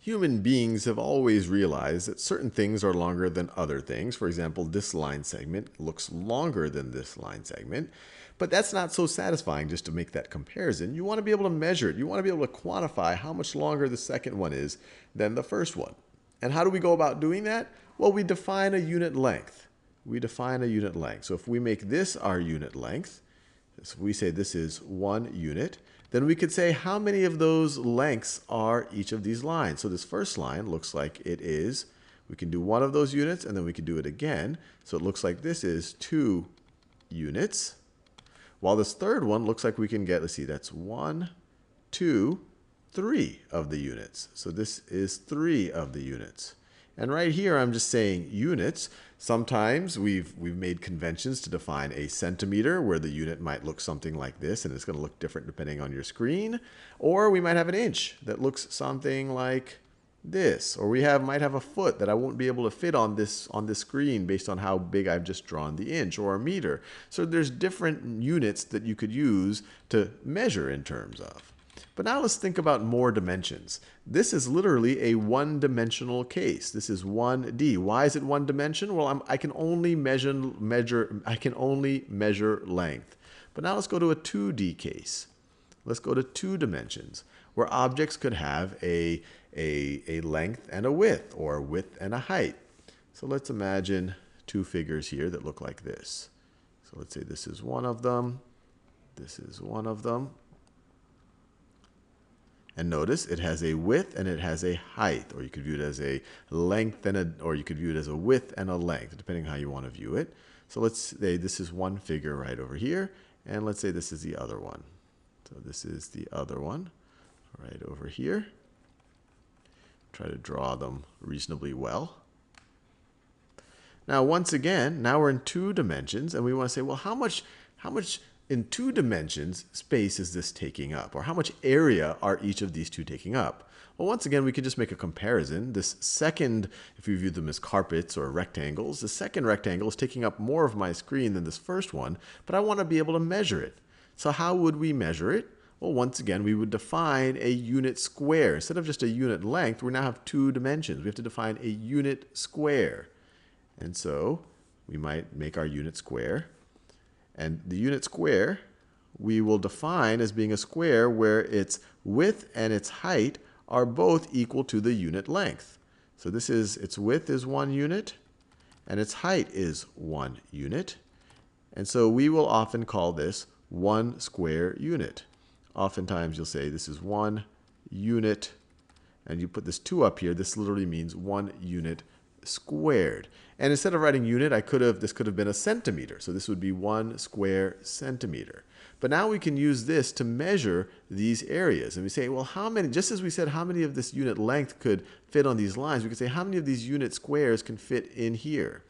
Human beings have always realized that certain things are longer than other things. For example, this line segment looks longer than this line segment. But that's not so satisfying just to make that comparison. You want to be able to measure it. You want to be able to quantify how much longer the second one is than the first one. And how do we go about doing that? Well, we define a unit length. We define a unit length. So if we make this our unit length, so we say this is 1 unit, then we could say how many of those lengths are each of these lines. So this first line looks like it is, we can do one of those units and then we can do it again. So it looks like this is 2 units. While this third one looks like we can get, let's see, that's 1, 2, 3 of the units. So this is 3 of the units. And right here, I'm just saying units. Sometimes we've made conventions to define a centimeter, where the unit might look something like this, and it's going to look different depending on your screen. Or we might have an inch that looks something like this. Or we might have a foot that I won't be able to fit on this screen based on how big I've just drawn the inch, or a meter. So there's different units that you could use to measure in terms of. But now let's think about more dimensions. This is literally a one-dimensional case. This is 1D. Why is it one dimension? Well, I can only measure length. But now let's go to a 2D case. Let's go to 2 dimensions, where objects could have a length and a width, or a width and a height. So let's imagine 2 figures here that look like this. So let's say this is one of them. This is one of them. And notice it has a width and it has a height, or you could view it as a length or you could view it as a width and a length, depending on how you want to view it. So let's say this is one figure right over here, and let's say this is the other one. So this is the other one right over here. Try to draw them reasonably well. Now, once again, now we're in 2 dimensions, and we want to say, well, how much in 2 dimensions space is this taking up? Or how much area are each of these 2 taking up? Well, once again, we could just make a comparison. This second, if we view them as carpets or rectangles, the second rectangle is taking up more of my screen than this first one, but I want to be able to measure it. So how would we measure it? Well, once again, we would define a unit square. Instead of just a unit length, we now have 2 dimensions. We have to define a unit square. And so we might make our unit square. And the unit square we will define as being a square where its width and its height are both equal to the unit length. So this is, its width is 1 unit and its height is 1 unit. And so we will often call this 1 square unit. Oftentimes you'll say this is 1 unit, and you put this 2 up here. This literally means 1 unit squared. And instead of writing unit, this could have been a centimeter. So this would be 1 square centimeter. But now we can use this to measure these areas. And we say, well, how many, just as we said how many of this unit length could fit on these lines, we could say how many of these unit squares can fit in here.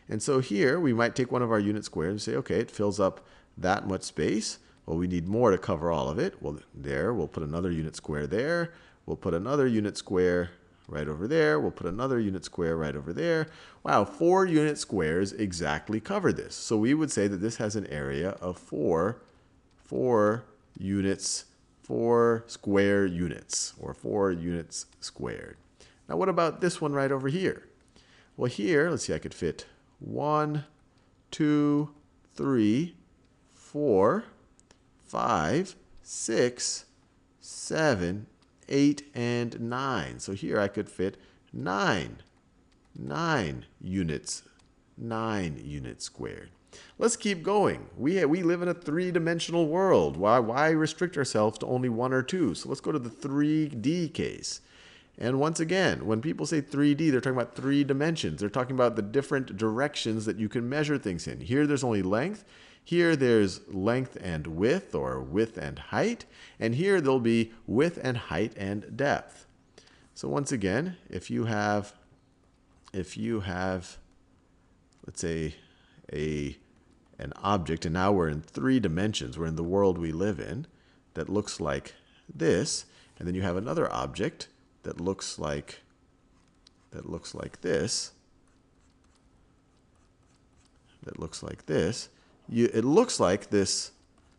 And so here we might take one of our unit squares and say, okay, it fills up that much space. Well, we need more to cover all of it. Well, there, we'll put another unit square there. We'll put another unit square right over there. We'll put another unit square right over there. Wow, 4 unit squares exactly cover this. So we would say that this has an area of 4 units, 4 square units, or 4 units squared. Now what about this one right over here? Well, here, let's see, I could fit 1, 2, 3, 4, 5, 6, 7, 8, and 9. So here I could fit 9 units squared. Let's keep going. We live in a 3-dimensional world. Why restrict ourselves to only 1 or 2? So let's go to the 3D case. And once again, when people say 3D, they're talking about 3 dimensions. They're talking about the different directions that you can measure things in. Here there's only length. Here there's length and width, or width and height. And here there'll be width and height and depth. So once again, if you have let's say an object, and now we're in 3 dimensions, we're in the world we live in, that looks like this, and then you have another object that looks like this, it looks like this, this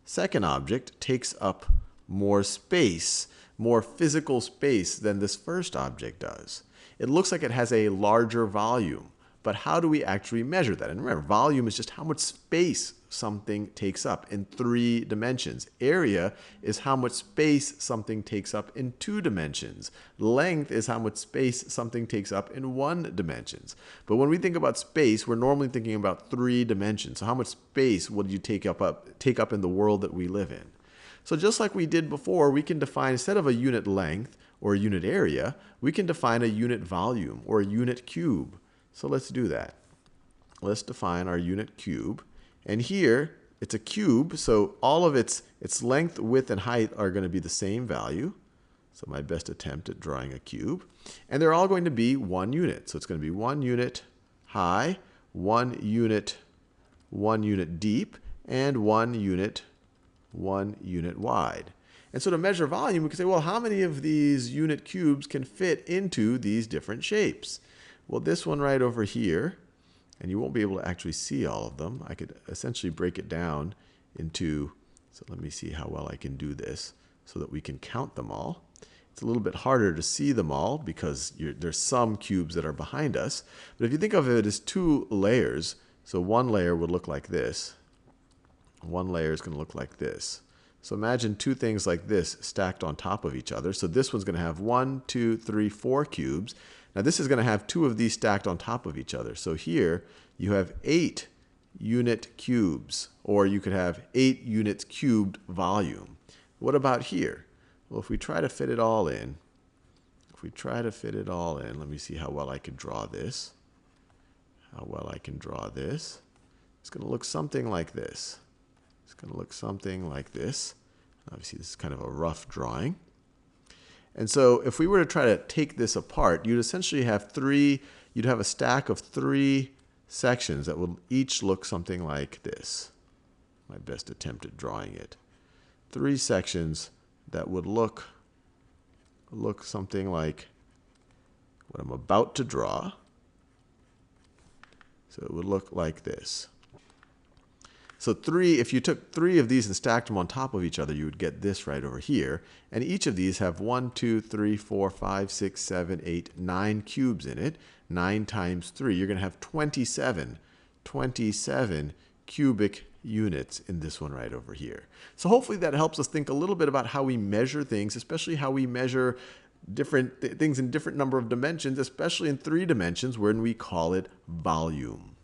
second object takes up more space, more physical space than this first object does. It looks like it has a larger volume, but how do we actually measure that? And remember, volume is just how much space something takes up in 3 dimensions. Area is how much space something takes up in 2 dimensions. Length is how much space something takes up in 1 dimensions. But when we think about space, we're normally thinking about 3 dimensions. So how much space would you take up in the world that we live in? So just like we did before, we can define, instead of a unit length or a unit area, we can define a unit volume or a unit cube. So let's do that. Let's define our unit cube. And here, it's a cube, so all of its length, width, and height are going to be the same value. So my best attempt at drawing a cube. And they're all going to be 1 unit. So it's going to be 1 unit high, 1 unit deep, and 1 unit wide. And so to measure volume, we can say, well, how many of these unit cubes can fit into these different shapes? Well, this one right over here, and you won't be able to actually see all of them. I could essentially break it down into, so let me see how well I can do this so that we can count them all. It's a little bit harder to see them all because there's some cubes that are behind us. But if you think of it as 2 layers, so one layer would look like this. One layer is going to look like this. So imagine 2 things like this stacked on top of each other. So this one's going to have 1, 2, 3, 4 cubes. Now this is going to have 2 of these stacked on top of each other. So here you have 8 unit cubes, or you could have 8 units cubed volume. What about here? Well, if we try to fit it all in, let me see how well I can draw this. It's going to look something like this. Obviously, this is kind of a rough drawing. And so if we were to try to take this apart, you'd essentially have you'd have a stack of 3 sections that would each look something like this. My best attempt at drawing it. 3 sections that would look something like what I'm about to draw. So it would look like this. So if you took 3 of these and stacked them on top of each other, you would get this right over here. And each of these have 1, 2, 3, 4, 5, 6, 7, 8, 9 cubes in it. 9 times 3. You're going to have 27 cubic units in this one right over here. So hopefully that helps us think a little bit about how we measure things, especially how we measure different things in different number of dimensions, especially in 3 dimensions when we call it volume.